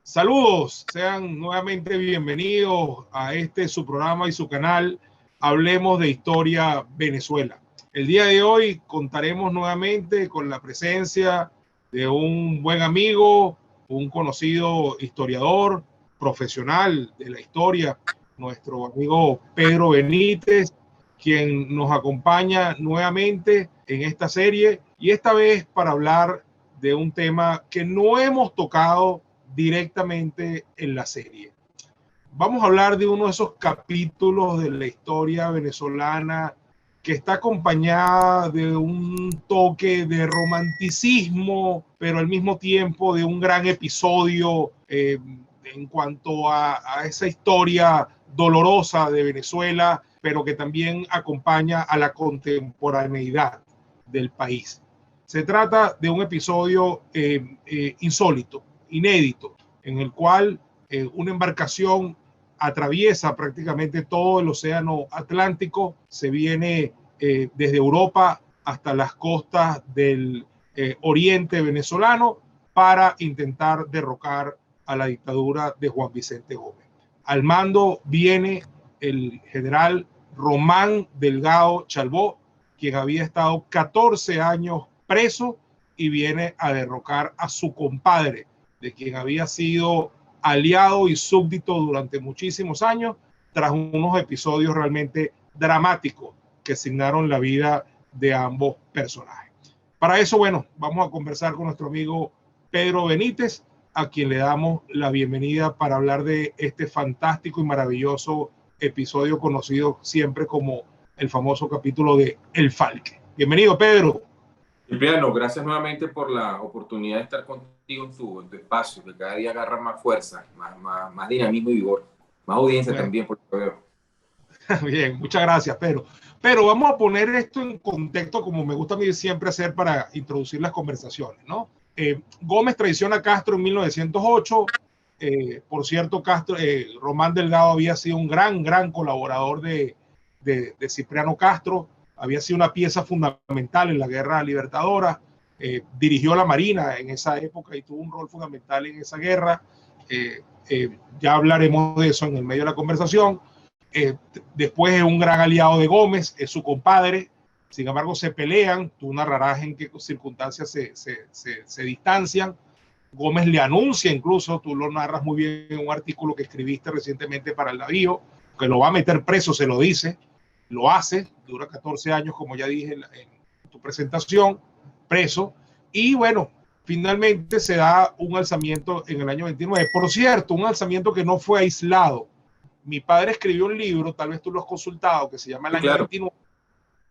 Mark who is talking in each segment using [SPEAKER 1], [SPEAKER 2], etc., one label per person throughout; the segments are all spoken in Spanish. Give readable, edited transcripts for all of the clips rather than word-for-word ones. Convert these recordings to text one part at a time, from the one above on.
[SPEAKER 1] Saludos, sean nuevamente bienvenidos a su programa y su canal Hablemos de Historia Venezuela. El día de hoy contaremos nuevamente con la presencia de un buen amigo, un conocido historiador, profesional de la historia, nuestro amigo Pedro Benítez, quien nos acompaña nuevamente en esta serie y esta vez para hablar de un tema que no hemos tocado directamente en la serie. Vamos a hablar de uno de esos capítulos de la historia venezolana que está acompañada de un toque de romanticismo, pero al mismo tiempo de un gran episodio en cuanto a esa historia dolorosa de Venezuela, pero que también acompaña a la contemporaneidad del país. Se trata de un episodio insólito, inédito, en el cual una embarcación atraviesa prácticamente todo el océano Atlántico, se viene desde Europa hasta las costas del oriente venezolano para intentar derrocar a la dictadura de Juan Vicente Gómez. Al mando viene el general Román Delgado Chalbó, quien había estado 14 años preso y viene a derrocar a su compadre, de quien había sido aliado y súbdito durante muchísimos años, tras unos episodios realmente dramáticos que signaron la vida de ambos personajes. Para eso, bueno, vamos a conversar con nuestro amigo Pedro Benítez, a quien le damos la bienvenida para hablar de este fantástico y maravilloso episodio conocido siempre como el famoso capítulo de El Falque. Bienvenido, Pedro.
[SPEAKER 2] Cipriano, gracias nuevamente por la oportunidad de estar contigo en tu espacio, que cada día agarra más fuerza, más dinamismo y vigor, más audiencia bueno. También, por lo que veo.
[SPEAKER 1] Bien, muchas gracias, Pedro. Pero vamos a poner esto en contexto, como me gusta a mí siempre hacer para introducir las conversaciones, ¿no? Gómez traiciona a Castro en 1908. Por cierto, Román Delgado había sido un gran colaborador de Cipriano Castro, había sido una pieza fundamental en la Guerra Libertadora, dirigió la Marina en esa época y tuvo un rol fundamental en esa guerra. Ya hablaremos de eso en el medio de la conversación. Después es un gran aliado de Gómez, es su compadre, sin embargo se pelean, tú narrarás en qué circunstancias se distancian. Gómez le anuncia, incluso tú lo narras muy bien en un artículo que escribiste recientemente para el Navío, que lo va a meter preso, se lo dice, lo hace, dura 14 años, como ya dije en tu presentación, preso, y bueno, finalmente se da un alzamiento en el año 29. Por cierto, un alzamiento que no fue aislado. Mi padre escribió un libro, tal vez tú lo has consultado, que se llama El año 29.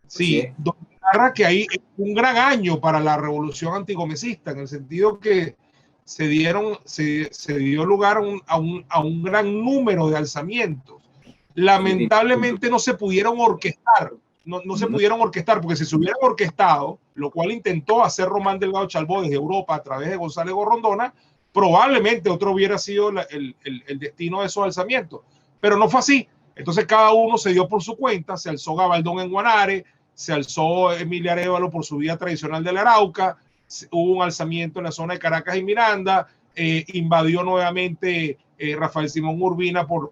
[SPEAKER 1] Sí, donde narra que ahí es un gran año para la revolución antigomecista, en el sentido que se dio lugar a un gran número de alzamientos. Lamentablemente no se pudieron orquestar, no se pudieron orquestar, porque si se hubieran orquestado, lo cual intentó hacer Román Delgado Chalbó desde Europa a través de González Gorrondona, probablemente otro hubiera sido el destino de esos alzamientos. Pero no fue así. Entonces cada uno se dio por su cuenta, se alzó Gabaldón en Guanare, se alzó Emilia Arévalo por su vía tradicional del Arauca, hubo un alzamiento en la zona de Caracas y Miranda, invadió nuevamente Rafael Simón Urbina por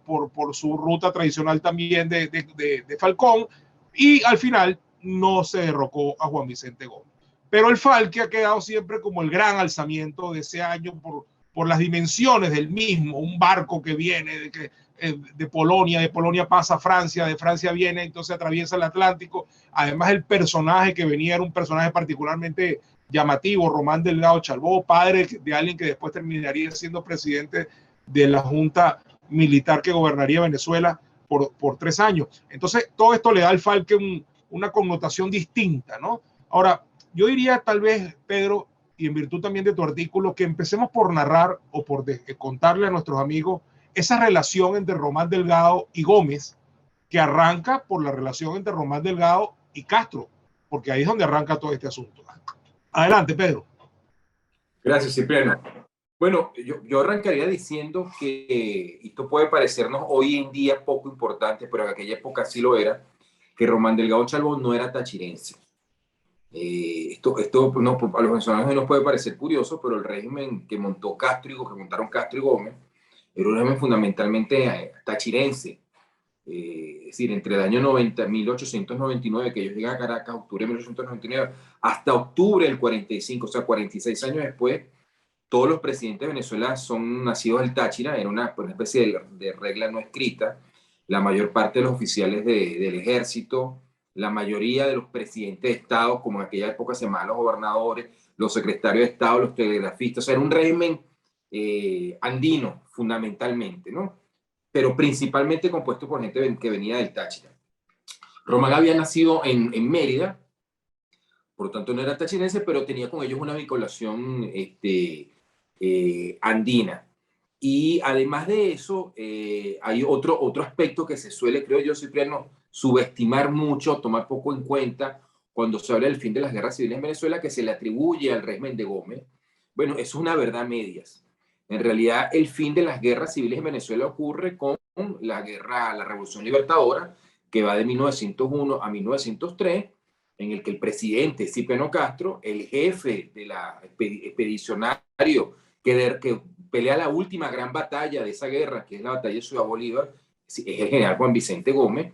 [SPEAKER 1] su ruta tradicional también de Falcón, y al final no se derrocó a Juan Vicente Gómez. Pero el Falque ha quedado siempre como el gran alzamiento de ese año por las dimensiones del mismo, un barco que viene de Polonia pasa a Francia, de Francia viene, entonces atraviesa el Atlántico. Además, el personaje que venía era un personaje particularmente llamativo, Román Delgado Chalbó, padre de alguien que después terminaría siendo presidente de la Junta Militar que gobernaría Venezuela por 3 años. Entonces, todo esto le da al Falque una connotación distinta, ¿no? Ahora, yo diría tal vez, Pedro, y en virtud también de tu artículo, que empecemos por narrar o por contarle a nuestros amigos esa relación entre Román Delgado y Gómez, que arranca por la relación entre Román Delgado y Castro, porque ahí es donde arranca todo este asunto. Adelante, Pedro.
[SPEAKER 2] Gracias, Cipriano. Bueno, yo arrancaría diciendo que esto puede parecernos hoy en día poco importante, pero en aquella época sí lo era, que Román Delgado Chalbó no era tachirense. Esto no, a los venezolanos nos puede parecer curioso, pero el régimen que montó Castro, que montaron Castro y Gómez, era un régimen fundamentalmente tachirense. Es decir, entre el año 1899, que ellos llegan a Caracas, octubre de 1899, hasta octubre del 45, o sea, 46 años después, todos los presidentes de Venezuela son nacidos del Táchira, era una especie de regla no escrita. La mayor parte de los oficiales del ejército, la mayoría de los presidentes de Estado, como en aquella época se llamaban los gobernadores, los secretarios de Estado, los telegrafistas, o sea, era un régimen andino, fundamentalmente, ¿no? Pero principalmente compuesto por gente que venía del Táchira. Román había nacido en Mérida, por lo tanto no era tachirense, pero tenía con ellos una vinculación andina. Y además de eso, hay otro aspecto que se suele, creo yo, Cipriano, subestimar mucho, tomar poco en cuenta cuando se habla del fin de las guerras civiles en Venezuela, que se le atribuye al régimen de Gómez. Bueno, eso es una verdad a medias. En realidad, el fin de las guerras civiles en Venezuela ocurre con la Revolución Libertadora, que va de 1901 a 1903, en el que el presidente Cipriano Castro, el jefe de la expedicionario que pelea la última gran batalla de esa guerra, que es la batalla de Ciudad Bolívar, es el general Juan Vicente Gómez.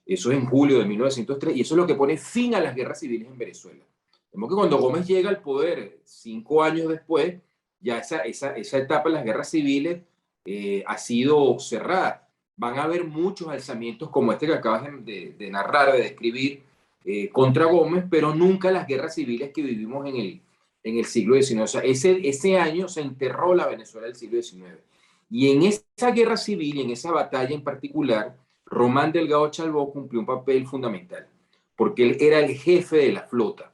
[SPEAKER 2] Eso es en julio de 1903, y eso es lo que pone fin a las guerras civiles en Venezuela. Vemos que cuando Gómez llega al poder 5 años después, ya esa etapa de las guerras civiles ha sido cerrada. Van a haber muchos alzamientos como este que acabas de narrar, de describir, contra Gómez, pero nunca las guerras civiles que vivimos en el siglo XIX. O sea, ese año se enterró la Venezuela del siglo XIX. Y en esa guerra civil, en esa batalla en particular, Román Delgado Chalbaud cumplió un papel fundamental, porque él era el jefe de la flota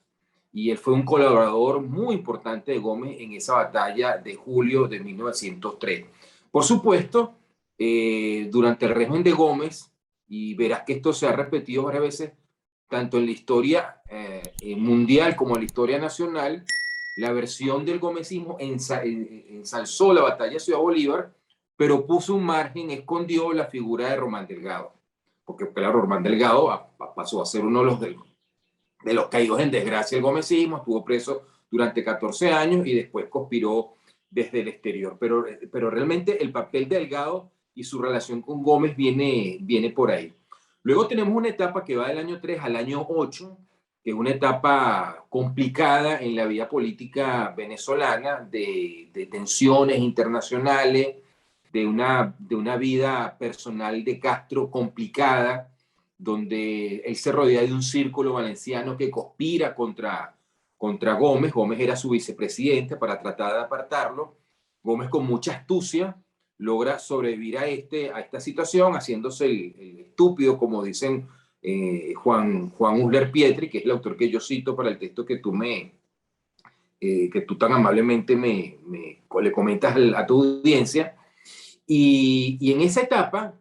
[SPEAKER 2] y él fue un colaborador muy importante de Gómez en esa batalla de julio de 1903. Por supuesto, durante el régimen de Gómez, y verás que esto se ha repetido varias veces, tanto en la historia mundial como en la historia nacional, la versión del gomecismo ensalzó la batalla de Ciudad Bolívar, pero puso un margen, escondió la figura de Román Delgado, porque claro, Román Delgado pasó a ser uno de los caídos en desgracia del gomecismo, estuvo preso durante 14 años y después conspiró desde el exterior. Pero realmente el papel de Delgado y su relación con Gómez viene por ahí. Luego tenemos una etapa que va del año 3 al año 8, que es una etapa complicada en la vida política venezolana, de tensiones internacionales, de una vida personal de Castro complicada, donde él se rodea de un círculo valenciano que conspira contra Gómez. Gómez era su vicepresidente para tratar de apartarlo. Gómez, con mucha astucia, logra sobrevivir a esta situación, haciéndose el estúpido, como dicen Juan Usler Pietri, que es el autor que yo cito para el texto que tú tan amablemente le comentas a tu audiencia. Y en esa etapa,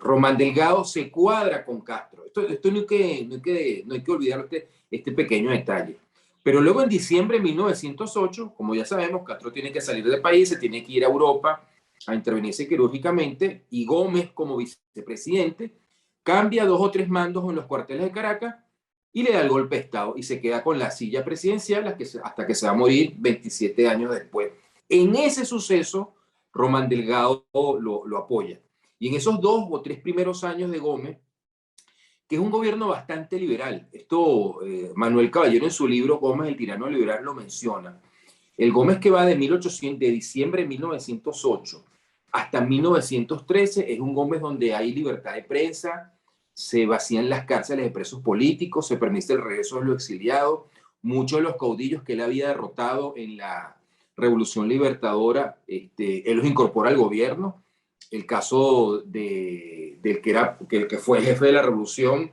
[SPEAKER 2] Román Delgado se cuadra con Castro. Esto no hay que olvidar este pequeño detalle. Pero luego en diciembre de 1908, como ya sabemos, Castro tiene que salir del país, se tiene que ir a Europa a intervenirse quirúrgicamente, y Gómez, como vicepresidente, cambia 2 o 3 mandos en los cuarteles de Caracas y le da el golpe de Estado y se queda con la silla presidencial hasta que se va a morir 27 años después. En ese suceso, Román Delgado lo apoya. Y en esos 2 o 3 primeros años de Gómez, que es un gobierno bastante liberal, esto Manuel Caballero en su libro Gómez, el tirano liberal, lo menciona. El Gómez que va de diciembre de 1908 hasta 1913 es un Gómez donde hay libertad de prensa, se vacían las cárceles de presos políticos, se permite el regreso de los exiliados. Muchos de los caudillos que él había derrotado en la Revolución Libertadora, él los incorpora al gobierno. El caso del que fue el jefe de la revolución,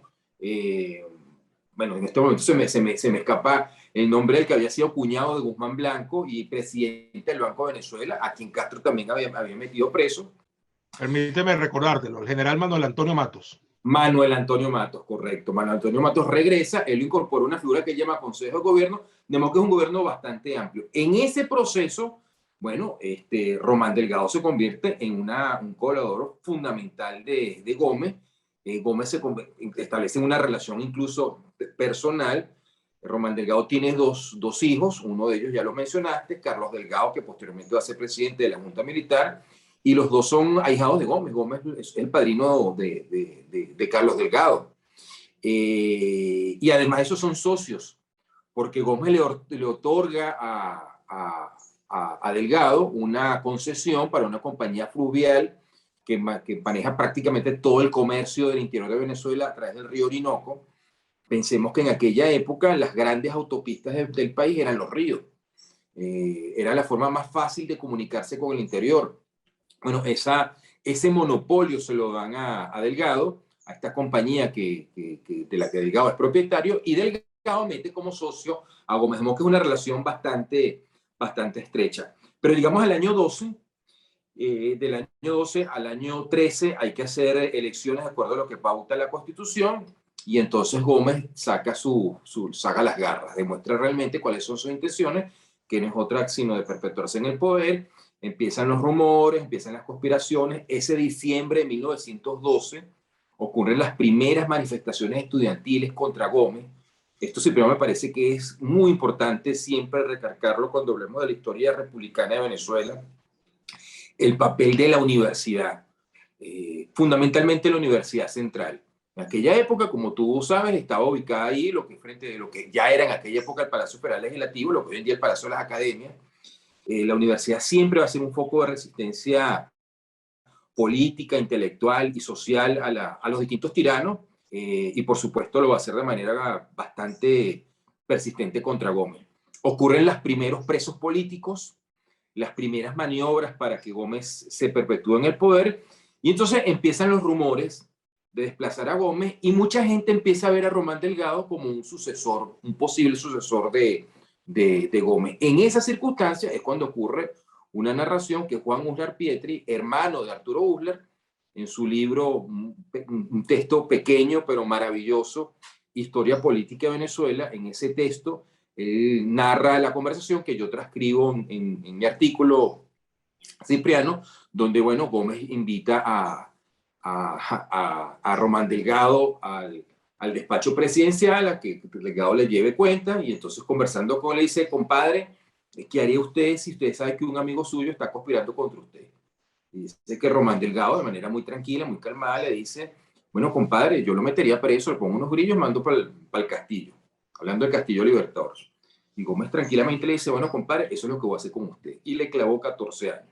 [SPEAKER 2] bueno, en este momento se me escapa el nombre del que había sido cuñado de Guzmán Blanco y presidente del Banco de Venezuela, a quien Castro también había metido preso.
[SPEAKER 1] Permíteme recordártelo, el general Manuel Antonio Matos.
[SPEAKER 2] Manuel Antonio Matos, correcto. Manuel Antonio Matos regresa, él incorpora una figura que llama Consejo de Gobierno, de modo que es un gobierno bastante amplio. En ese proceso, bueno, Román Delgado se convierte en un colaborador fundamental de Gómez. Gómez establece una relación incluso personal. Román Delgado tiene dos hijos, uno de ellos ya lo mencionaste, Carlos Delgado, que posteriormente va a ser presidente de la Junta Militar, y los dos son ahijados de Gómez. Gómez es el padrino de Carlos Delgado. Y además esos son socios, porque Gómez le otorga a Delgado una concesión para una compañía fluvial que maneja prácticamente todo el comercio del interior de Venezuela a través del río Orinoco. Pensemos que en aquella época las grandes autopistas del país eran los ríos. Era la forma más fácil de comunicarse con el interior. Bueno, ese monopolio se lo dan a Delgado, a esta compañía de la que Delgado es propietario, y Delgado mete como socio a Gómez Mock, que es una relación bastante estrecha. Pero digamos al año 12, del año 12 al año 13 hay que hacer elecciones de acuerdo a lo que pauta la Constitución, y entonces Gómez saca las garras, demuestra realmente cuáles son sus intenciones, que no es otra sino de perpetuarse en el poder. Empiezan los rumores, empiezan las conspiraciones. Ese diciembre de 1912 ocurren las primeras manifestaciones estudiantiles contra Gómez. Esto sí, pero me parece que es muy importante siempre recalcarlo cuando hablemos de la historia republicana de Venezuela, el papel de la universidad, fundamentalmente la Universidad Central. En aquella época, como tú sabes, estaba ubicada ahí frente de lo que ya era en aquella época el Palacio Federal Legislativo, lo que hoy en día el Palacio de las Academias. La universidad siempre va a ser un foco de resistencia política, intelectual y social a los distintos tiranos, y por supuesto lo va a hacer de manera bastante persistente contra Gómez. Ocurren los primeros presos políticos, las primeras maniobras para que Gómez se perpetúe en el poder, y entonces empiezan los rumores de desplazar a Gómez, y mucha gente empieza a ver a Román Delgado como un sucesor, un posible sucesor de Gómez. En esa circunstancia es cuando ocurre una narración que Juan Uslar Pietri, hermano de Arturo Uslar, en su libro, un texto pequeño pero maravilloso, Historia Política de Venezuela, en ese texto él narra la conversación que yo transcribo en mi artículo, Cipriano, donde, bueno, Gómez invita a Román Delgado al despacho presidencial, a que Delgado le lleve cuenta, y entonces conversando con él le dice: compadre, ¿qué haría usted si usted sabe que un amigo suyo está conspirando contra usted? Y dice que Román Delgado, de manera muy tranquila, muy calmada, le dice: bueno, compadre, yo lo metería preso, le pongo unos grillos, mando para el castillo, hablando del Castillo Libertador. Y Gómez tranquilamente le dice: bueno, compadre, eso es lo que voy a hacer con usted. Y le clavó 14 años.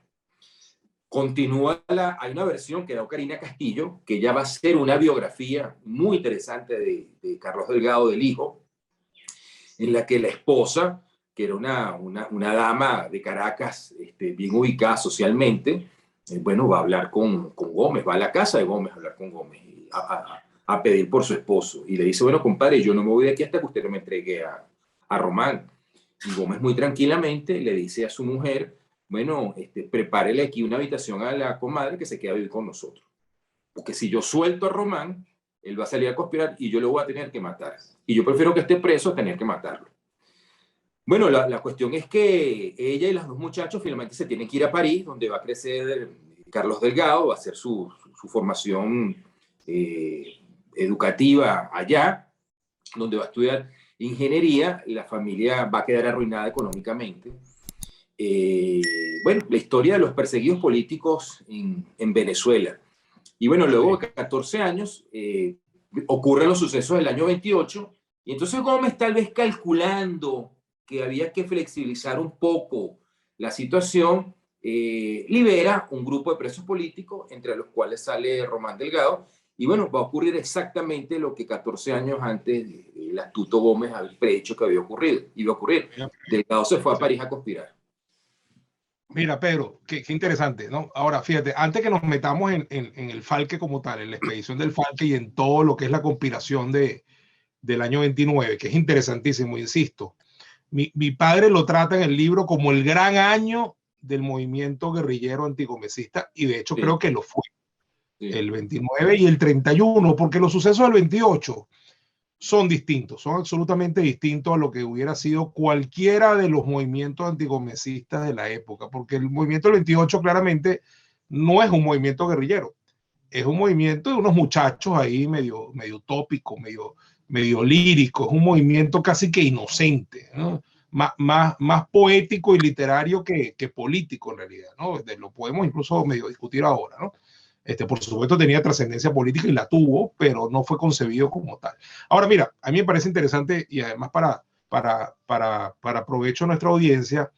[SPEAKER 2] Continúa, hay una versión que da Karina Castillo, que ya va a ser una biografía muy interesante de Carlos Delgado, del hijo, en la que la esposa, que era una dama de Caracas, bien ubicada socialmente, bueno, va a hablar con Gómez, va a la casa de Gómez a hablar con Gómez, a pedir por su esposo. Y le dice: bueno, compadre, yo no me voy de aquí hasta que usted no me entregue a Román. Y Gómez muy tranquilamente le dice a su mujer: bueno, prepárele aquí una habitación a la comadre que se queda a vivir con nosotros. Porque si yo suelto a Román, él va a salir a conspirar y yo lo voy a tener que matar. Y yo prefiero que esté preso a tener que matarlo. Bueno, la cuestión es que ella y los dos muchachos finalmente se tienen que ir a París, donde va a crecer Carlos Delgado, va a hacer su formación educativa allá, donde va a estudiar ingeniería. La familia va a quedar arruinada económicamente. Bueno, la historia de los perseguidos políticos en Venezuela. Y bueno, luego de 14 años ocurren los sucesos del año 28, y entonces Gómez, tal vez calculando que había que flexibilizar un poco la situación, libera un grupo de presos políticos, entre los cuales sale Román Delgado, y bueno, va a ocurrir exactamente lo que 14 años antes el astuto Gómez había predicho que iba a ocurrir. Delgado se fue a París a conspirar.
[SPEAKER 1] Mira, Pedro, qué interesante, ¿no? Ahora, fíjate, antes que nos metamos en el Falque como tal, en la expedición del Falque y en todo lo que es la conspiración del año 29, que es interesantísimo, insisto, mi padre lo trata en el libro como el gran año del movimiento guerrillero antigomecista, y de hecho creo que lo fue, el 29 y el 31, porque los sucesos del 28 son distintos, son absolutamente distintos a lo que hubiera sido cualquiera de los movimientos antigomecistas de la época, porque el movimiento del 28 claramente no es un movimiento guerrillero, es un movimiento de unos muchachos ahí medio utópicos, medio medio lírico, es un movimiento casi que inocente, ¿no? Más poético y literario que político en realidad, ¿no? Lo podemos incluso medio discutir ahora, ¿no? Por supuesto tenía trascendencia política y la tuvo, pero no fue concebido como tal. Ahora, mira, a mí me parece interesante y además para provecho de nuestra audiencia,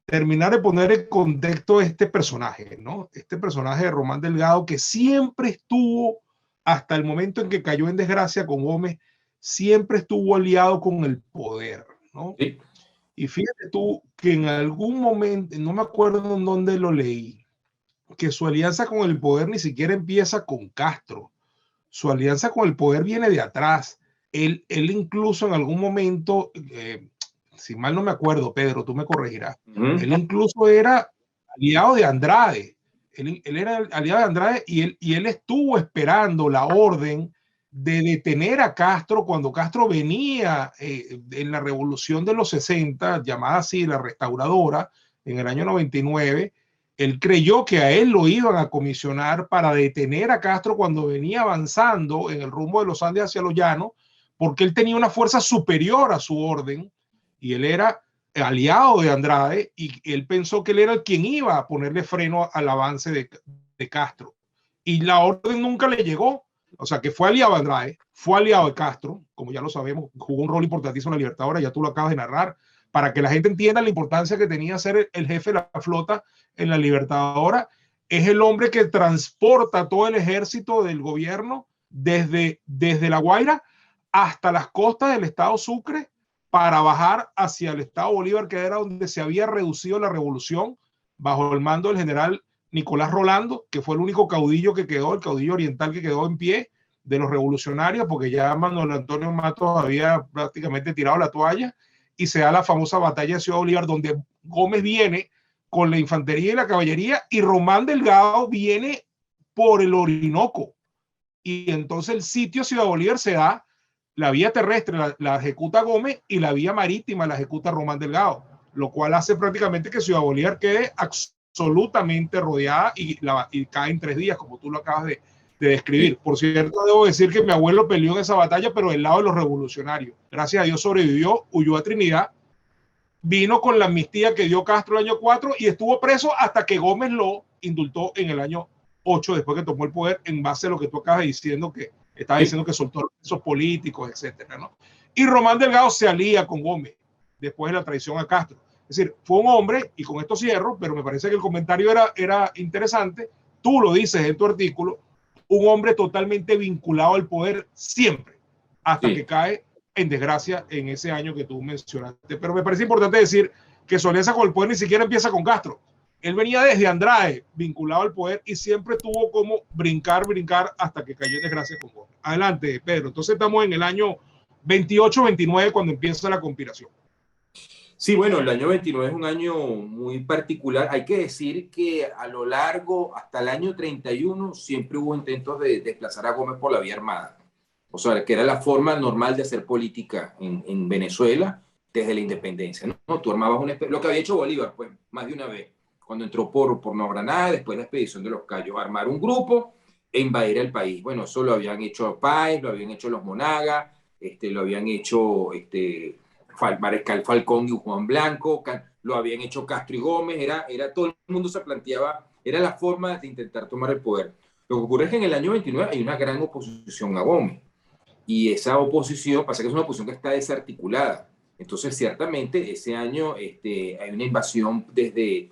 [SPEAKER 1] terminar de poner en contexto este personaje, ¿no? Este personaje de Román Delgado que siempre estuvo, hasta el momento en que cayó en desgracia con Gómez, siempre estuvo aliado con el poder, ¿no?
[SPEAKER 2] Sí.
[SPEAKER 1] Y fíjate tú que en algún momento, no me acuerdo en dónde lo leí, que su alianza con el poder ni siquiera empieza con Castro. Su alianza con el poder viene de atrás. Él incluso en algún momento, si mal no me acuerdo, Pedro, tú me corregirás, él incluso era aliado de Andrade. Él era aliado de Andrade y él estuvo esperando la orden de detener a Castro cuando Castro venía en la revolución de los 60, llamada así la restauradora, en el año 99. Él creyó que a él lo iban a comisionar para detener a Castro cuando venía avanzando en el rumbo de los Andes hacia los llanos, porque él tenía una fuerza superior a su orden y él era aliado de Andrade y él pensó que él era el quien iba a ponerle freno al avance de Castro. Y la orden nunca le llegó. O sea, que fue aliado de Andrade, fue aliado de Castro, como ya lo sabemos, jugó un rol importantísimo en la Libertadora, ya tú lo acabas de narrar, para que la gente entienda la importancia que tenía ser el jefe de la flota en la Libertadora. Es el hombre que transporta todo el ejército del gobierno desde La Guaira hasta las costas del estado Sucre para bajar hacia el estado Bolívar, que era donde se había reducido la revolución bajo el mando del general Nicolás Rolando, que fue el único caudillo que quedó, el caudillo oriental que quedó en pie de los revolucionarios, porque ya Manuel Antonio Matos había prácticamente tirado la toalla, y se da la famosa batalla de Ciudad Bolívar, donde Gómez viene con la infantería y la caballería, y Román Delgado viene por el Orinoco. Y entonces el sitio Ciudad Bolívar se da, la vía terrestre la ejecuta Gómez y la vía marítima la ejecuta Román Delgado, lo cual hace prácticamente que Ciudad Bolívar quede absolutamente rodeada y cae en 3 días, como tú lo acabas de describir. Por cierto, debo decir que mi abuelo peleó en esa batalla, pero del lado de los revolucionarios. Gracias a Dios sobrevivió, huyó a Trinidad, vino con la amnistía que dio Castro el año 4 y estuvo preso hasta que Gómez lo indultó en el año 8, después que tomó el poder, en base a lo que tú acabas diciendo, que estaba diciendo que soltó esos políticos, etcétera, ¿no? Y Román Delgado se alía con Gómez después de la traición a Castro. Es decir, fue un hombre, y con esto cierro, pero me parece que el comentario era interesante, tú lo dices en tu artículo, un hombre totalmente vinculado al poder siempre, hasta que cae en desgracia en ese año que tú mencionaste. Pero me parece importante decir que su alianza con el poder ni siquiera empieza con Castro. Él venía desde Andrade, vinculado al poder, y siempre tuvo como brincar hasta que cayó en desgracia con Gómez. Adelante, Pedro. Entonces estamos en el año 28-29 cuando empieza la conspiración.
[SPEAKER 2] Sí, bueno, el año 29 es un año muy particular. Hay que decir que a lo largo, hasta el año 31, siempre hubo intentos de desplazar a Gómez por la vía armada. O sea, que era la forma normal de hacer política en Venezuela desde la independencia, ¿no? Tú armabas lo que había hecho Bolívar, pues, más de una vez, cuando entró por Nueva Granada, después la expedición de los Cayos, armar un grupo e invadir el país. Bueno, eso lo habían hecho Páez, lo habían hecho los Monagas, lo habían hecho Mariscal Falcón y Juan Blanco, lo habían hecho Castro y Gómez, todo el mundo se planteaba, era la forma de intentar tomar el poder. Lo que ocurre es que en el año 29 hay una gran oposición a Gómez, y esa oposición, pasa que es una oposición que está desarticulada. Entonces, ciertamente, ese año hay una invasión desde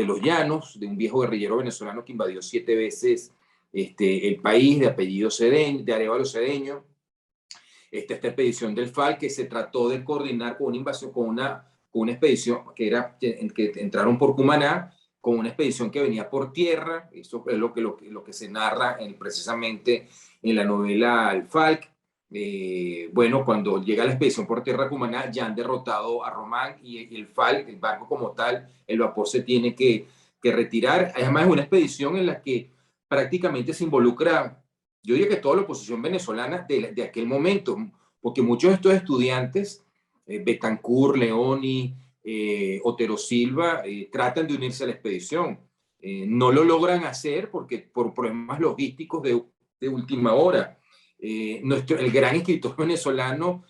[SPEAKER 2] los llanos, de un viejo guerrillero venezolano que invadió 7 veces el país, de apellido Cedeño, de Arévalo Cedeño. Esta expedición del FAL, que se trató de coordinar con una invasión, con una expedición que entraron por Cumaná, con una expedición que venía por tierra. Eso es lo que se narra precisamente en la novela El Falk. Bueno, cuando llega la expedición por tierra a Cumaná, ya han derrotado a Román y el Falk, el barco como tal, el vapor se tiene que retirar. Además, es una expedición en la que prácticamente se involucra, yo diría que toda la oposición venezolana de aquel momento, porque muchos de estos estudiantes, Betancourt, Leoni, Otero Silva, tratan de unirse a la expedición. No lo logran hacer porque por problemas logísticos de última hora. el gran escritor venezolano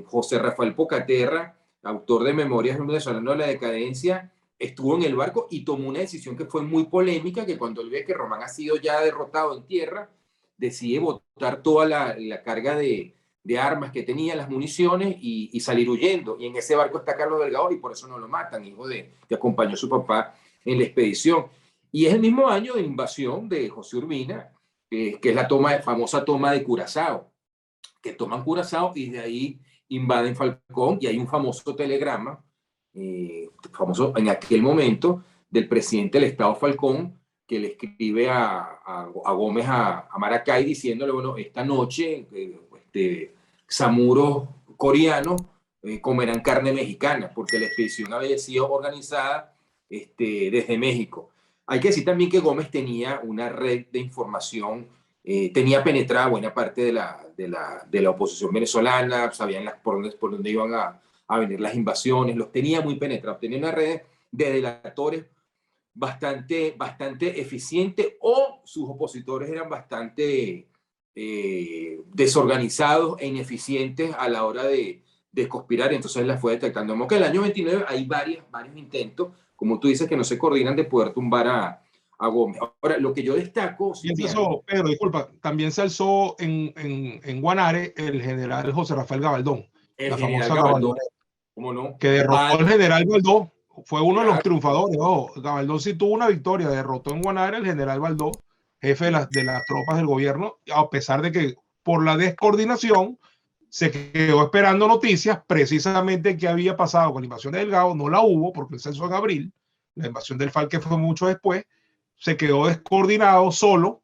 [SPEAKER 2] José Rafael Pocaterra, autor de Memorias de un venezolano de la decadencia, estuvo en el barco y tomó una decisión que fue muy polémica, que cuando él ve que Román ha sido ya derrotado en tierra, decide botar toda la carga de armas que tenía, las municiones, y salir huyendo. Y en ese barco está Carlos Delgado y por eso no lo matan, hijo que acompañó a su papá en la expedición. Y es el mismo año de invasión de José Urbina, que es la famosa toma de Curazao, que toman Curazao y de ahí invaden Falcón, y hay un famoso telegrama, famoso en aquel momento, del presidente del Estado Falcón, que le escribe a Gómez a Maracay diciéndole, bueno, esta noche samuros coreanos comerán carne mexicana, porque la expedición había sido organizada desde México. Hay que decir también que Gómez tenía una red de información, tenía penetrada buena parte de la oposición venezolana, sabían por dónde iban a venir las invasiones, los tenía muy penetrados, tenía una red de delatores bastante eficiente, o sus opositores eran bastante desorganizados e ineficientes a la hora de conspirar, entonces la fue detectando. Como que el año 29 hay varios intentos, como tú dices, que no se coordinan, de poder tumbar a Gómez. Ahora, lo que yo destaco...
[SPEAKER 1] Y eso, Pedro, disculpa, también se alzó en Guanare el general José Rafael Gabaldón,
[SPEAKER 2] el
[SPEAKER 1] la
[SPEAKER 2] general
[SPEAKER 1] famosa
[SPEAKER 2] Gabaldón,
[SPEAKER 1] Gabaldón,
[SPEAKER 2] ¿cómo no?
[SPEAKER 1] que derrotó al general Valdó, fue uno de los
[SPEAKER 2] Claro.
[SPEAKER 1] triunfadores. Ojo, Gabaldón sí tuvo una victoria, derrotó en Guanare al general Valdó, jefe de las tropas del gobierno, a pesar de que por la descoordinación se quedó esperando noticias precisamente qué había pasado con la invasión de Delgado. No la hubo porque el censo en abril, la invasión del FARC que fue mucho después, se quedó descoordinado, solo,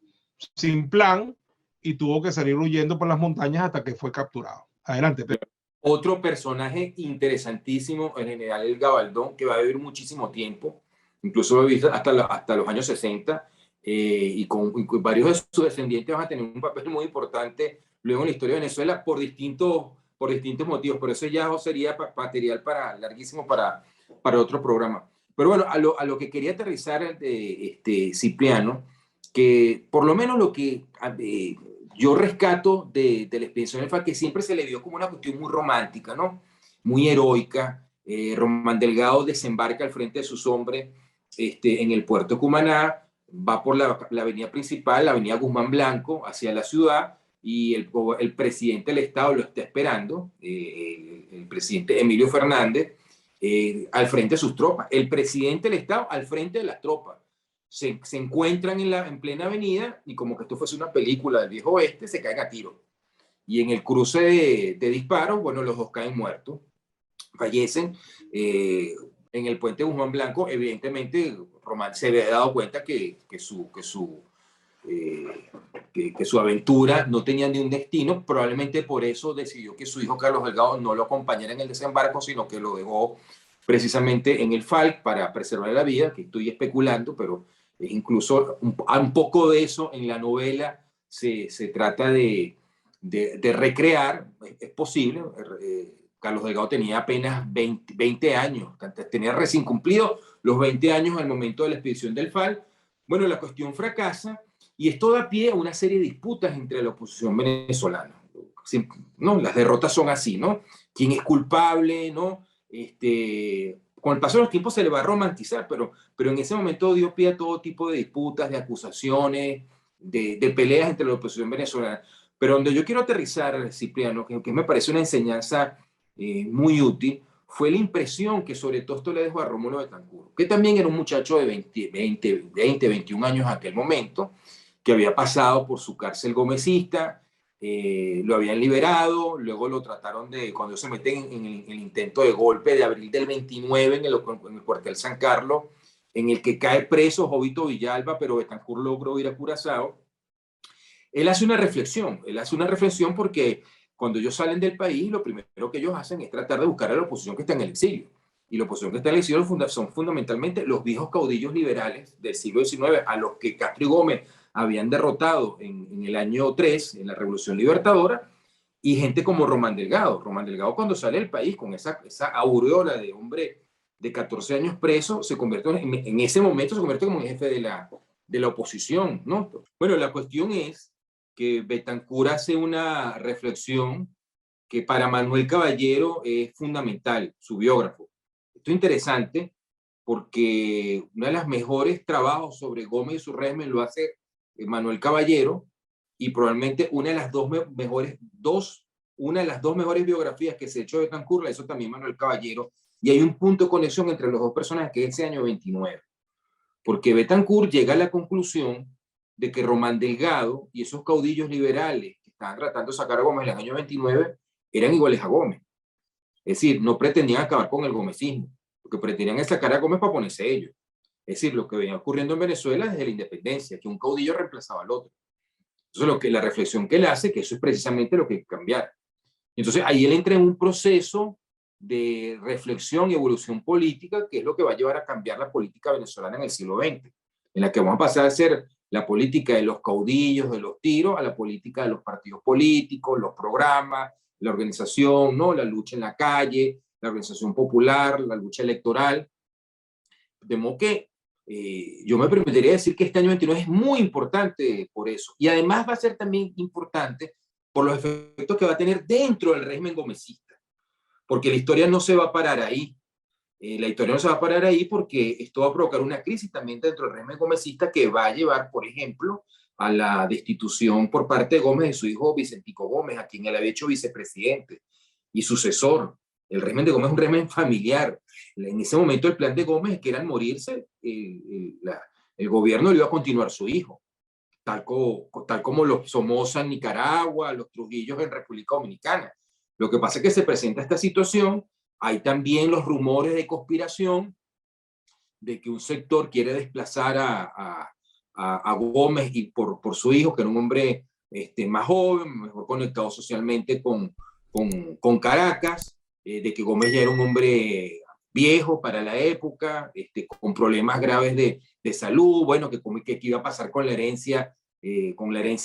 [SPEAKER 1] sin plan, y tuvo que salir huyendo por las montañas hasta que fue capturado. Adelante, Pedro.
[SPEAKER 2] Otro personaje interesantísimo, el general El Gabaldón, que va a vivir muchísimo tiempo, incluso lo he visto hasta los años 60, y con varios de sus descendientes van a tener un papel muy importante luego en la historia de Venezuela por distintos motivos, pero eso ya sería material larguísimo para otro programa. Pero bueno, a lo que quería aterrizar de Cipriano, que por lo menos lo que yo rescato de la expedición del FARC, que siempre se le vio como una cuestión muy romántica, ¿no? Muy heroica. Román Delgado desembarca al frente de sus hombres en el puerto de Cumaná, va por la avenida principal, la avenida Guzmán Blanco, hacia la ciudad, y el presidente del Estado lo está esperando, el presidente Emilio Fernández, al frente de sus tropas. El presidente del Estado al frente de las tropas. Se encuentran en plena avenida, y como que esto fuese una película del viejo oeste, se caen a tiro. Y en el cruce de disparos, bueno, los dos caen muertos, fallecen. En el puente Guzmán Blanco, evidentemente, Román se había dado cuenta que su aventura no tenía ni un destino. Probablemente por eso decidió que su hijo Carlos Delgado no lo acompañara en el desembarco, sino que lo dejó precisamente en el FARC para preservar la vida, que estoy especulando, pero incluso un poco de eso en la novela se trata de recrear. Es posible. Carlos Delgado tenía apenas 20 años, tenía recién cumplido los 20 años al momento de la expedición del FARC. Bueno, la cuestión fracasa, y esto da pie a una serie de disputas entre la oposición venezolana. ¿No? Las derrotas son así, ¿no? ¿Quién es culpable? ¿No? Con el paso de los tiempos se le va a romantizar, pero en ese momento dio pie a todo tipo de disputas, de acusaciones, de peleas entre la oposición venezolana. Pero donde yo quiero aterrizar, Cipriano, que me parece una enseñanza muy útil, fue la impresión que sobre todo esto le dejó a Rómulo Betancourt, que también era un muchacho de 21 años en aquel momento, que había pasado por su cárcel gomecista. Lo habían liberado, luego lo trataron cuando se meten en el intento de golpe de abril del 29 en el cuartel San Carlos, en el que cae preso Jovito Villalba, pero Betancourt logró ir a Curazao. Él hace una reflexión porque cuando ellos salen del país, lo primero que ellos hacen es tratar de buscar a la oposición que está en el exilio. Y la oposición que está en el exilio son fundamentalmente los viejos caudillos liberales del siglo XIX, a los que Castro y Gómez habían derrotado en el año 3, en la Revolución Libertadora, y gente como Román Delgado. Román Delgado, cuando sale del país con esa aureola de hombre de 14 años preso, en ese momento se convierte como jefe de la oposición, ¿no? Bueno, la cuestión es que Betancur hace una reflexión que para Manuel Caballero es fundamental, su biógrafo. Esto es interesante porque uno de los mejores trabajos sobre Gómez y su régimen lo hace Manuel Caballero, y probablemente una de las dos mejores biografías que se ha hecho de Betancur la hizo también Manuel Caballero, y hay un punto de conexión entre los dos personajes que es ese año 29, porque Betancur llega a la conclusión de que Román Delgado y esos caudillos liberales que estaban tratando de sacar a Gómez en el año 29 eran iguales a Gómez. Es decir, no pretendían acabar con el gomecismo, lo que pretendían es sacar a Gómez para ponerse ellos. Es decir, lo que venía ocurriendo en Venezuela desde la independencia, que un caudillo reemplazaba al otro. Entonces, la reflexión que él hace, que eso es precisamente lo que hay que cambiar. Entonces, ahí él entra en un proceso de reflexión y evolución política, que es lo que va a llevar a cambiar la política venezolana en el siglo XX, en la que vamos a pasar a ser la política de los caudillos, de los tiros, a la política de los partidos políticos, los programas, la organización, ¿no? La lucha en la calle, la organización popular, la lucha electoral. De modo que yo me permitiría decir que este año 29 es muy importante por eso. Y además va a ser también importante por los efectos que va a tener dentro del régimen gomecista. Porque la historia no se va a parar ahí. La historia no se va a parar ahí porque esto va a provocar una crisis también dentro del régimen gomecista que va a llevar, por ejemplo, a la destitución por parte de Gómez de su hijo Vicentico Gómez, a quien él había hecho vicepresidente y sucesor. El régimen de Gómez es un régimen familiar. En ese momento el plan de Gómez es que era al morirse, el gobierno le iba a continuar su hijo, tal como los Somoza en Nicaragua, los Trujillos en República Dominicana. Lo que pasa es que se presenta esta situación, hay también los rumores de conspiración de que un sector quiere desplazar a Gómez y por su hijo, que era un hombre más joven, mejor conectado socialmente con Caracas, de que Gómez ya era un hombre viejo para la época, con problemas graves de salud, bueno, que iba a pasar con la herencia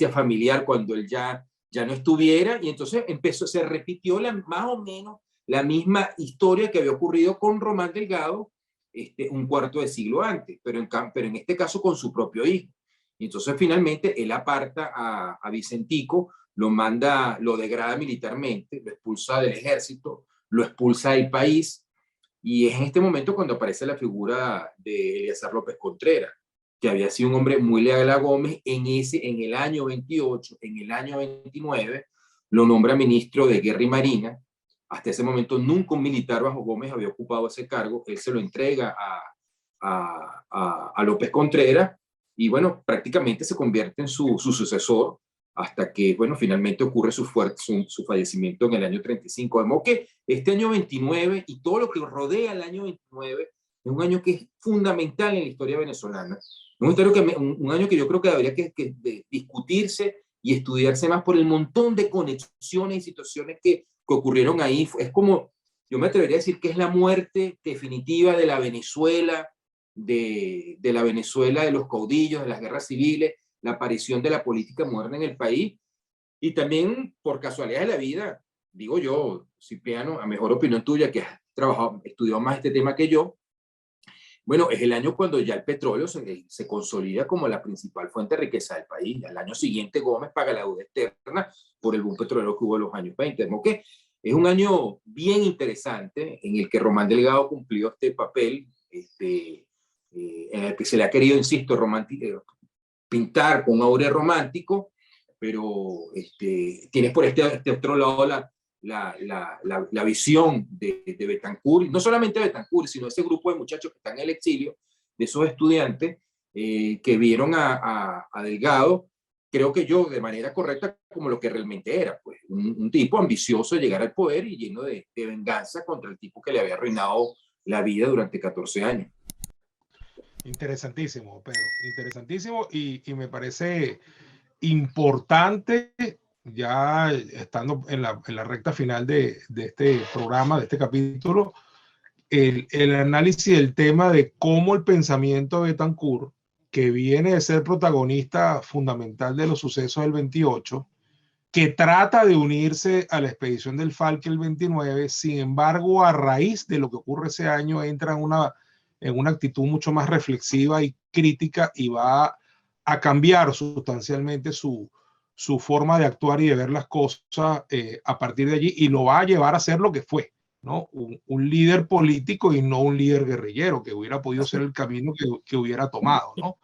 [SPEAKER 2] familiar cuando él ya no estuviera, y entonces se repitió más o menos la misma historia que había ocurrido con Román Delgado un cuarto de siglo antes, pero en este caso con su propio hijo. Y entonces finalmente él aparta a Vicentico, lo degrada militarmente, lo expulsa del ejército, lo expulsa del país, y es en este momento cuando aparece la figura de Eleazar López Contreras, que había sido un hombre muy leal a Gómez. En el año 28, en el año 29, lo nombra ministro de Guerra y Marina. Hasta ese momento nunca un militar bajo Gómez había ocupado ese cargo. Él se lo entrega a López Contreras, y bueno, prácticamente se convierte en su sucesor, hasta que, bueno, finalmente ocurre su fallecimiento en el año 35. De modo que este año 29 y todo lo que rodea el año 29 es un año que es fundamental en la historia venezolana. Un año que yo creo que debería que discutirse y estudiarse más por el montón de conexiones y situaciones que ocurrieron ahí. Es como, yo me atrevería a decir que es la muerte definitiva de la Venezuela, de la Venezuela de los caudillos, de las guerras civiles, la aparición de la política moderna en el país, y también por casualidad de la vida, digo yo, Cipriano, a mejor opinión tuya, que has estudiado más este tema que yo, bueno, es el año cuando ya el petróleo se consolida como la principal fuente de riqueza del país. Al año siguiente Gómez paga la deuda externa por el boom petrolero que hubo en los años 20. Que es un año bien interesante en el que Román Delgado cumplió este papel, en el que se le ha querido, insisto, pintar con un aura romántico, pero tienes por este otro lado la visión de Betancur, no solamente Betancur, sino ese grupo de muchachos que están en el exilio, de esos estudiantes que vieron a Delgado, creo que yo, de manera correcta, como lo que realmente era, pues un tipo ambicioso de llegar al poder y lleno de venganza contra el tipo que le había arruinado la vida durante 14 años.
[SPEAKER 1] Interesantísimo, Pedro, interesantísimo, y me parece importante, ya estando en la recta final de este programa, de este capítulo, el análisis del tema de cómo el pensamiento de Betancur, que viene de ser protagonista fundamental de los sucesos del 28, que trata de unirse a la expedición del Falke el 29, sin embargo, a raíz de lo que ocurre ese año, entra en una actitud mucho más reflexiva y crítica, y va a cambiar sustancialmente su su forma de actuar y de ver las cosas a partir de allí, y lo va a llevar a ser lo que fue, ¿no? Un líder político y no un líder guerrillero, que hubiera podido ser el camino que hubiera tomado, ¿no?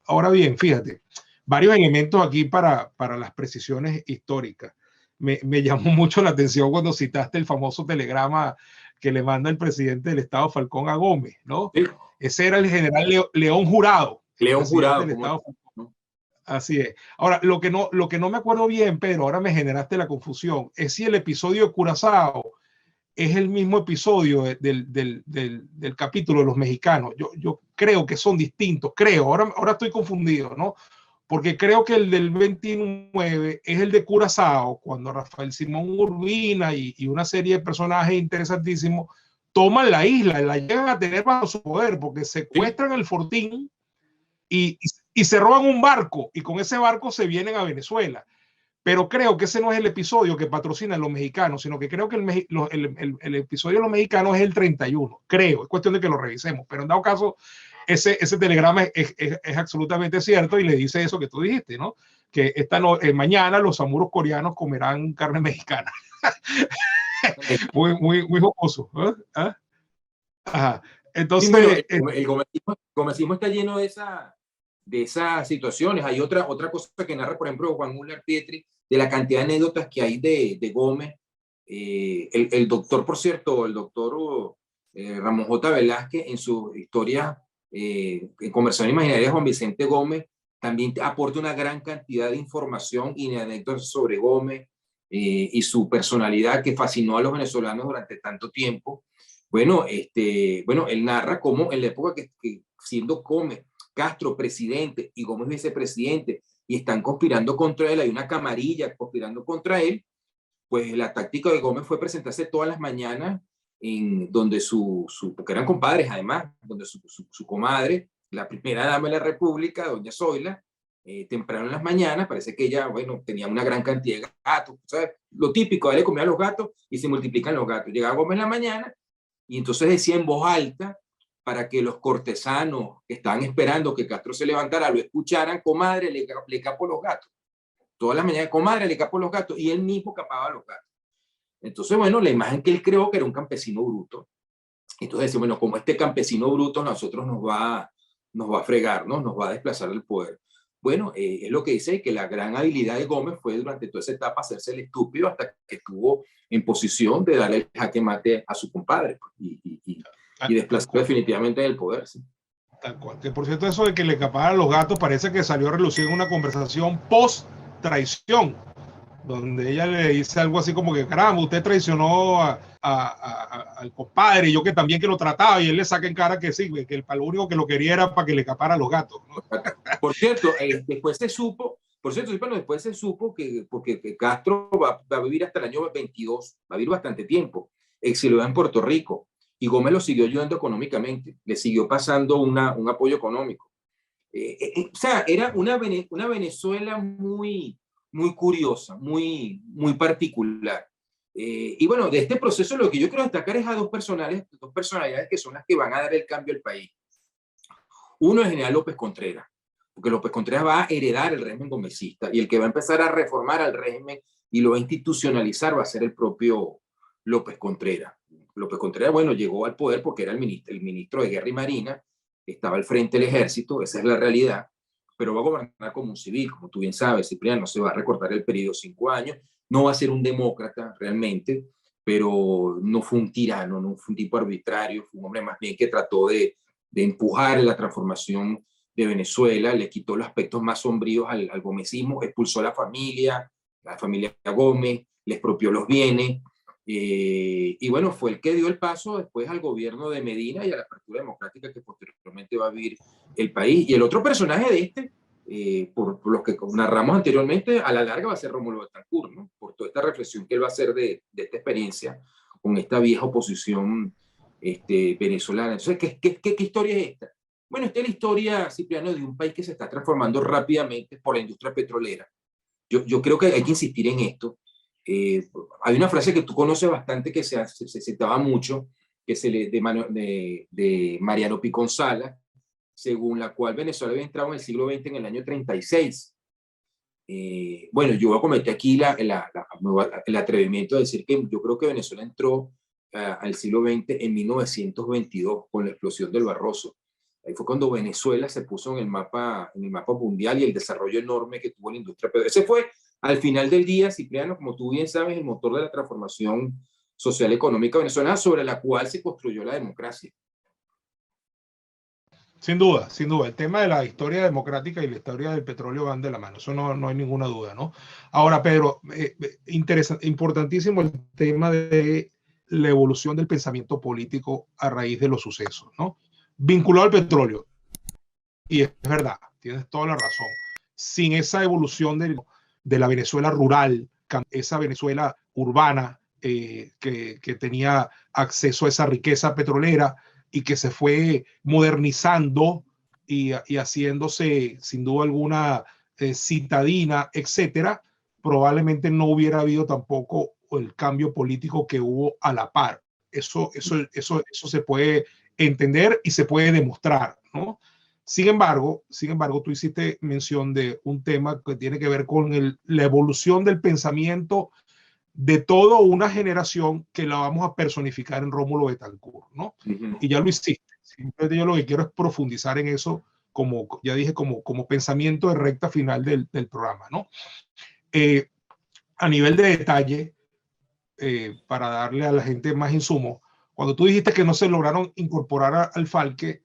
[SPEAKER 1] Ahora bien, fíjate, varios elementos aquí para las precisiones históricas. Me llamó mucho la atención cuando citaste el famoso telegrama que le manda el presidente del Estado Falcón a Gómez, ¿no?
[SPEAKER 2] Sí.
[SPEAKER 1] Ese era el general León Jurado.
[SPEAKER 2] León Jurado.
[SPEAKER 1] Del Estado Falcón. Así es. Ahora, lo que no me acuerdo bien, pero ahora me generaste la confusión, es si el episodio de Curazao es el mismo episodio del capítulo de los mexicanos. Yo creo que son distintos, ahora estoy confundido, ¿no? Porque creo que el del 29 es el de Curazao, cuando Rafael Simón Urbina y una serie de personajes interesantísimos toman la isla y la llegan a tener bajo su poder, porque secuestran el fortín y se roban un barco, y con ese barco se vienen a Venezuela. Pero creo que ese no es el episodio que patrocinan los mexicanos, sino que creo que el episodio de los mexicanos es el 31. Creo, es cuestión de que lo revisemos. Pero en dado caso, ese telegrama es absolutamente cierto y le dice eso que tú dijiste, ¿no? Que mañana los samuros coreanos comerán carne mexicana. muy jocoso. ¿Eh? Ajá. Entonces,
[SPEAKER 2] sí, bueno, el gomecismo está lleno de esas situaciones. Hay otra cosa que narra, por ejemplo, Juan Muller Pietri, de la cantidad de anécdotas que hay de Gómez. El doctor, por cierto, el doctor Ramón J. Velázquez, en su historia en Conversación Imaginaria, Juan Vicente Gómez, también aporta una gran cantidad de información y de anécdotas sobre Gómez y su personalidad que fascinó a los venezolanos durante tanto tiempo. Bueno, él narra cómo en la época que siendo Gómez, Castro presidente y Gómez vicepresidente, y están conspirando contra él, hay una camarilla conspirando contra él, pues la táctica de Gómez fue presentarse todas las mañanas en donde porque eran compadres además, donde su comadre, la primera dama de la República, doña Zoila, temprano en las mañanas, parece que ella, bueno, tenía una gran cantidad de gatos, ¿sabes? Lo típico, a él le comía a los gatos y se multiplican los gatos. Llegaba Gómez en la mañana y entonces decía en voz alta, para que los cortesanos que estaban esperando que Castro se levantara lo escucharan: comadre, le capo los gatos. Todas las mañanas, comadre, le capo los gatos, y él mismo capaba los gatos. Entonces, bueno, la imagen que él creó, que era un campesino bruto. Entonces decía, bueno, como este campesino bruto nosotros nos va a fregar, ¿no? Nos va a desplazar del poder. Bueno, es lo que dice, que la gran habilidad de Gómez fue durante toda esa etapa hacerse el estúpido hasta que estuvo en posición de darle el jaque mate a su compadre y desplazarlo definitivamente del poder. ¿Sí?
[SPEAKER 1] Tal cual. Que por cierto, eso de que le caparan los gatos parece que salió a relucir en una conversación post-traición, donde ella le dice algo así como que, caramba, usted traicionó al compadre, y yo que también que lo trataba, y él le saca en cara que sí, que lo único que lo quería era para que le capara los gatos, ¿no?
[SPEAKER 2] Por cierto, después se supo que porque Castro va a vivir hasta el año 22, va a vivir bastante tiempo, exiliado en Puerto Rico, y Gómez lo siguió ayudando económicamente, le siguió pasando un apoyo económico. O sea, era una Venezuela muy curiosa, muy particular. Y bueno, de este proceso lo que yo quiero destacar es a dos personalidades que son las que van a dar el cambio al país. Uno es el general López Contreras, porque López Contreras va a heredar el régimen gomecista, y el que va a empezar a reformar al régimen y lo va a institucionalizar va a ser el propio López Contreras. López Contreras, bueno, llegó al poder porque era el ministro de Guerra y Marina, estaba al frente del ejército, esa es la realidad, pero va a gobernar como un civil, como tú bien sabes, Cipriano, no se va a recortar el periodo 5 años, no va a ser un demócrata realmente, pero no fue un tirano, no fue un tipo arbitrario, fue un hombre más bien que trató de empujar la transformación de Venezuela, le quitó los aspectos más sombríos al gomecismo, expulsó a la familia Gómez, le expropió los bienes, y bueno, fue el que dio el paso después al gobierno de Medina y a la apertura democrática que posteriormente va a vivir el país. Y el otro personaje de por los que narramos anteriormente, a la larga va a ser Rómulo Betancourt, ¿no? Por toda esta reflexión que él va a hacer de esta experiencia con esta vieja oposición venezolana. Entonces, ¿qué historia es esta? Bueno, esta es la historia, Cipriano, de un país que se está transformando rápidamente por la industria petrolera. Yo creo que hay que insistir en esto. Hay una frase que tú conoces bastante, que se citaba mucho, que es de Mariano Piconzala, según la cual Venezuela había entrado en el siglo XX en el año 36. bueno, yo voy a cometer aquí el atrevimiento de decir que yo creo que Venezuela entró al siglo XX en 1922 con la explosión del Barroso. Ahí fue cuando Venezuela se puso en el mapa mundial y el desarrollo enorme que tuvo la industria. Pero ese fue, al final del día, Cipriano, como tú bien sabes, el motor de la transformación social económica venezolana sobre la cual se construyó la democracia.
[SPEAKER 1] Sin duda, sin duda. El tema de la historia democrática y la historia del petróleo van de la mano. Eso no hay ninguna duda, ¿no? Ahora, Pedro, importantísimo el tema de la evolución del pensamiento político a raíz de los sucesos, ¿no? Vinculado al petróleo. Y es verdad, tienes toda la razón. Sin esa evolución de la Venezuela rural, esa Venezuela urbana que tenía acceso a esa riqueza petrolera, y que se fue modernizando y haciéndose sin duda alguna citadina, etcétera, probablemente no hubiera habido tampoco el cambio político que hubo a la par. Eso se puede entender y se puede demostrar, ¿no? Sin embargo, tú hiciste mención de un tema que tiene que ver con la evolución del pensamiento de toda una generación que la vamos a personificar en Rómulo Betancourt, ¿no? Y ya lo hiciste. Simplemente yo lo que quiero es profundizar en eso, como ya dije, como pensamiento de recta final del programa, ¿no? A nivel de detalle, para darle a la gente más insumo, cuando tú dijiste que no se lograron incorporar al Falke,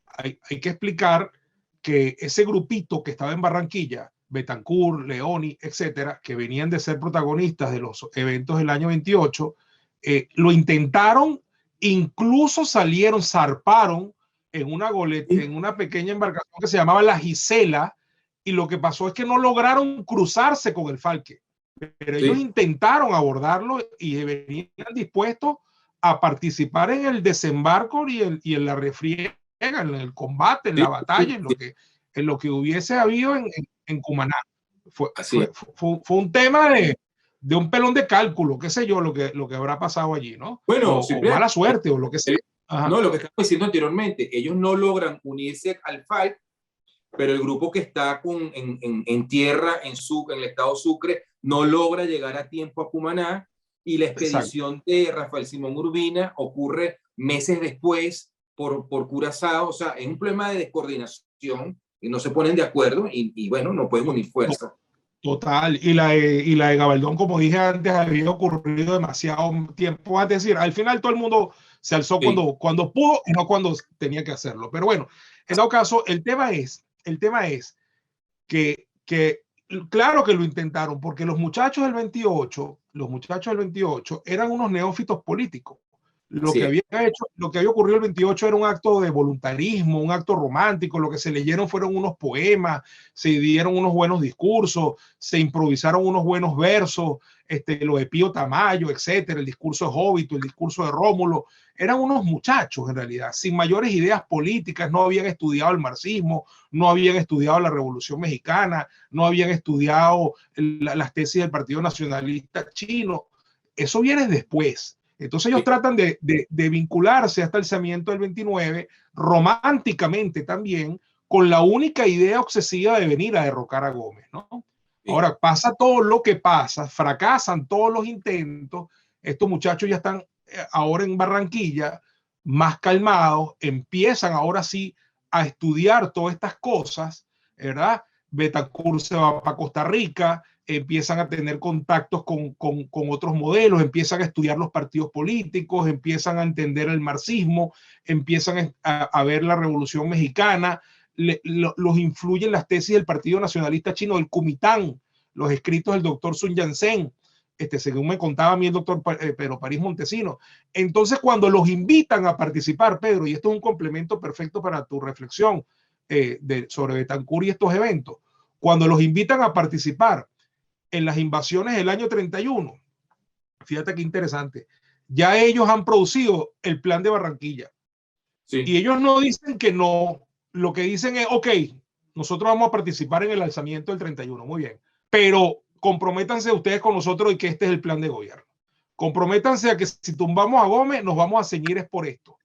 [SPEAKER 1] hay que explicar que ese grupito que estaba en Barranquilla, Betancourt, Leoni, etcétera, que venían de ser protagonistas de los eventos del año 28, lo intentaron, incluso zarparon en una goleta, en una pequeña embarcación que se llamaba la Gisela, y lo que pasó es que no lograron cruzarse con el Falke, pero ellos intentaron abordarlo y venían dispuestos a participar en el desembarco y en la refriega, en el combate, en la batalla, en lo que hubiese habido en Cumaná. Fue un tema de un pelón de cálculo, qué sé yo, lo que habrá pasado allí, ¿no?
[SPEAKER 2] Bueno,
[SPEAKER 1] o mala suerte, o lo que sea.
[SPEAKER 2] No, lo que estaba diciendo anteriormente, ellos no logran unirse al FARC, pero el grupo que está en tierra, en el estado Sucre, no logra llegar a tiempo a Cumaná, y la expedición de Rafael Simón Urbina ocurre meses después por Curazao. O sea, es un problema de descoordinación y no se ponen de acuerdo y bueno, no pueden unir fuerzas.
[SPEAKER 1] Total, y la de Gabaldón, como dije antes, había ocurrido demasiado tiempo. Es decir, al final todo el mundo se alzó cuando pudo y no cuando tenía que hacerlo. Pero bueno, en todo caso, el tema es que claro que lo intentaron, porque los muchachos del 28 eran unos neófitos políticos. Lo que había ocurrido el 28 era un acto de voluntarismo, un acto romántico. Lo que se leyeron fueron unos poemas, se dieron unos buenos discursos, se improvisaron unos buenos versos, lo de Pío Tamayo, etcétera, el discurso de Jovito, el discurso de Rómulo. Eran unos muchachos, en realidad, sin mayores ideas políticas. No habían estudiado el marxismo, no habían estudiado la Revolución Mexicana, no habían estudiado las tesis del Partido Nacionalista Chino. Eso viene después. Entonces ellos tratan de vincularse hasta el alzamiento del 29, románticamente también, con la única idea obsesiva de venir a derrocar a Gómez, ¿no? Ahora, pasa todo lo que pasa, fracasan todos los intentos, estos muchachos ya están ahora en Barranquilla, más calmados, empiezan ahora sí a estudiar todas estas cosas, ¿verdad? Betancourt se va para Costa Rica, empiezan a tener contactos con otros modelos, empiezan a estudiar los partidos políticos, empiezan a entender el marxismo, empiezan a ver la Revolución Mexicana, los influyen las tesis del Partido Nacionalista Chino, del Kuomintang, los escritos del doctor Sun Yat-sen, según me contaba a mí el doctor Pedro París Montesino. Entonces, cuando los invitan a participar, Pedro, y esto es un complemento perfecto para tu reflexión sobre Betancourt y estos eventos, cuando los invitan a participar en las invasiones del año 31, fíjate qué interesante, ya ellos han producido el plan de Barranquilla. Y ellos no dicen que no, lo que dicen es, ok, nosotros vamos a participar en el alzamiento del 31, muy bien, pero comprométanse ustedes con nosotros y que este es el plan de gobierno. Comprométanse a que si tumbamos a Gómez, nos vamos a ceñir es por esto,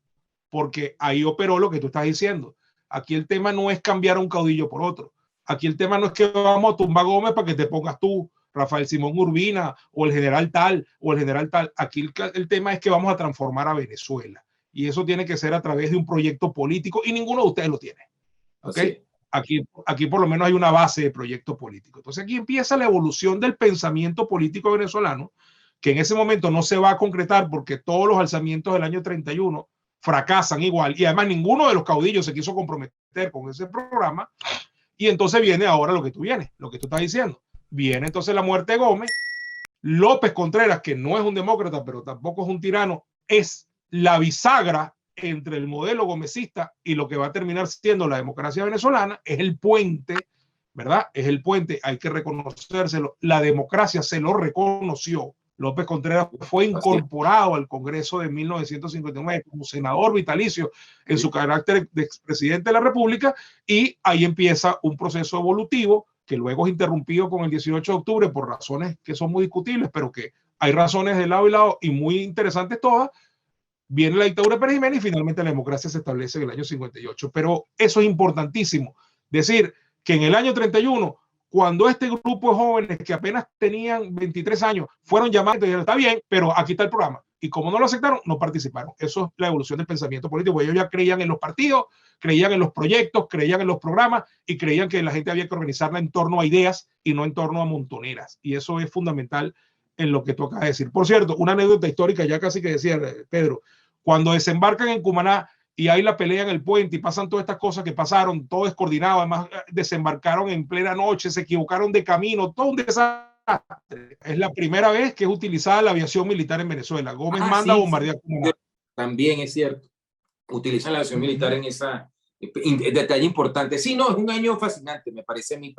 [SPEAKER 1] porque ahí operó lo que tú estás diciendo. Aquí el tema no es cambiar a un caudillo por otro, Aquí el tema no es que vamos a tumbar Gómez para que te pongas tú, Rafael Simón Urbina, o el general tal, o el general tal. Aquí el tema es que vamos a transformar a Venezuela. Y eso tiene que ser a través de un proyecto político, y ninguno de ustedes lo tiene. ¿Ok? Aquí por lo menos hay una base de proyecto político. Entonces aquí empieza la evolución del pensamiento político venezolano, que en ese momento no se va a concretar porque todos los alzamientos del año 31 fracasan igual, y además ninguno de los caudillos se quiso comprometer con ese programa. Y entonces viene ahora lo que tú estás diciendo. Viene entonces la muerte de Gómez. López Contreras, que no es un demócrata, pero tampoco es un tirano, es la bisagra entre el modelo gomecista y lo que va a terminar siendo la democracia venezolana. Es el puente, ¿verdad? Es el puente, hay que reconocérselo. La democracia se lo reconoció. López Contreras fue incorporado al Congreso de 1959 como senador vitalicio en su carácter de expresidente de la República, y ahí empieza un proceso evolutivo que luego es interrumpido con el 18 de octubre por razones que son muy discutibles, pero que hay razones de lado y lado y muy interesantes todas. Viene la dictadura de Pérez Jiménez y finalmente la democracia se establece en el año 58. Pero eso es importantísimo, decir que en el año 31, cuando este grupo de jóvenes que apenas tenían 23 años fueron llamados y dijeron, está bien, pero aquí está el programa. Y como no lo aceptaron, no participaron. Eso es la evolución del pensamiento político. Ellos ya creían en los partidos, creían en los proyectos, creían en los programas y creían que la gente había que organizarla en torno a ideas y no en torno a montoneras. Y eso es fundamental en lo que tú acabas de decir. Por cierto, una anécdota histórica, ya casi que decía Pedro, cuando desembarcan en Cumaná y hay la pelea en el puente y pasan todas estas cosas que pasaron, todo descoordinado, además desembarcaron en plena noche, se equivocaron de camino, todo un desastre. Es la primera vez que es utilizada la aviación militar en Venezuela. Gómez manda a bombardear Cumaná.
[SPEAKER 2] También es cierto, utilizan la aviación militar en esa detalle importante. Sí, no, es un año fascinante, me parece a mí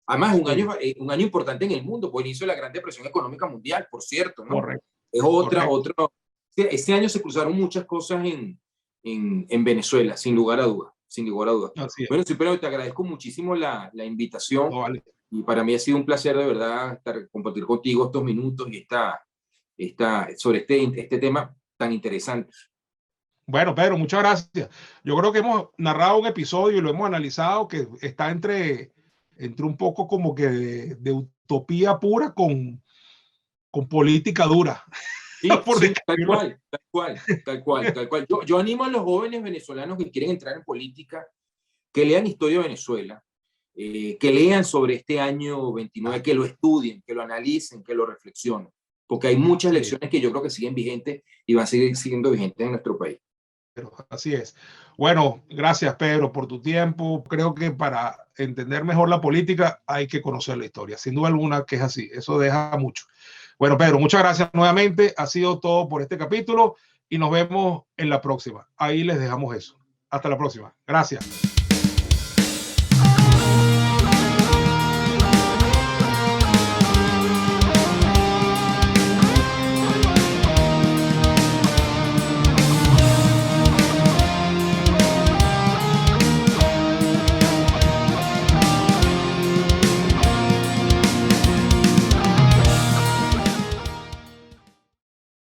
[SPEAKER 2] además un año importante en el mundo, por inicio de la Gran Depresión Económica Mundial, por cierto, ¿no?
[SPEAKER 1] Correcto.
[SPEAKER 2] Es otro. Este año se cruzaron muchas cosas en Venezuela, sin lugar a dudas. Bueno, Cipriano, te agradezco muchísimo la invitación.
[SPEAKER 1] No, vale.
[SPEAKER 2] Y para mí ha sido un placer de verdad compartir contigo estos minutos y sobre este tema tan interesante.
[SPEAKER 1] Bueno, Pedro, muchas gracias. Yo creo que hemos narrado un episodio y lo hemos analizado que está entre un poco como que de utopía pura con política dura.
[SPEAKER 2] Sí, sí, tal cual. Yo animo a los jóvenes venezolanos que quieren entrar en política que lean Historia de Venezuela, que lean sobre este año 29, que lo estudien, que lo analicen, que lo reflexionen, porque hay muchas lecciones que yo creo que siguen vigentes y van a seguir siendo vigentes en nuestro país.
[SPEAKER 1] Pero así es. Bueno, gracias Pedro por tu tiempo. Creo que para entender mejor la política hay que conocer la historia. Sin duda alguna que es así. Eso deja mucho. Bueno, Pedro, muchas gracias nuevamente. Ha sido todo por este capítulo y nos vemos en la próxima. Ahí les dejamos eso. Hasta la próxima. Gracias.